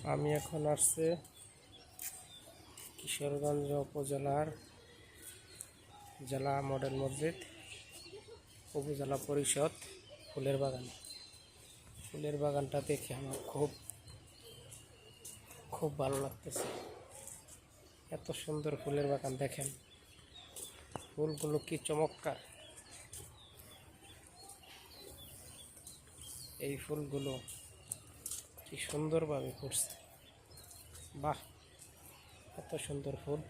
আমি এখন আসছে কিশোরগঞ্জ উপজেলার জেলা মডেল মসজিদ উপজেলা পরিষদ ফুলের বাগান। ফুলের বাগানটা দেখে আমার খুব ভালো লাগতেছে। এত সুন্দর ফুলের বাগান, দেখেন ফুলগুলো কি চমৎকার। এই ফুলগুলো কি সুন্দরভাবে ফুটছে, বাহ! এত সুন্দর ফুল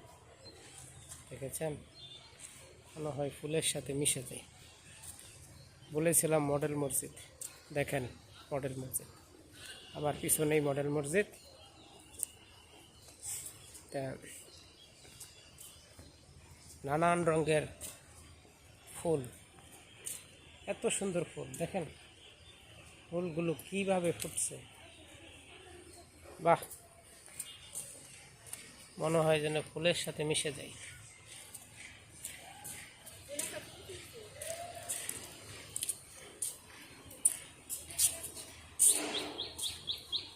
দেখেছেন, মনে হয় ফুলের সাথে মিশে যায়। বলেছিলাম মডেল মসজিদ, দেখেন মডেল মসজিদ, আমার পিছনেই মডেল মসজিদ। তা নানান রঙের ফুল, এত সুন্দর ফুল, দেখেন ফুলগুলো কিভাবে ফুটছে, বাহ! মনে হয় যেন ফুলের সাথে মিশে যায়।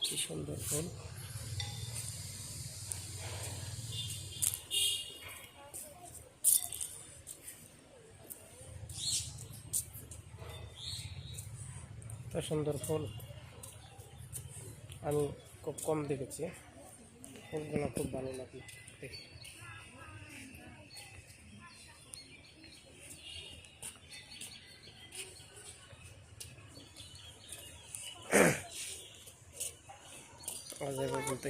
কি সুন্দর ফুল, এত সুন্দর ফুল আমি খুব কম দেখেছি। ফুলগুলো খুব ভালো লাগলো দেখে। আজ বলতে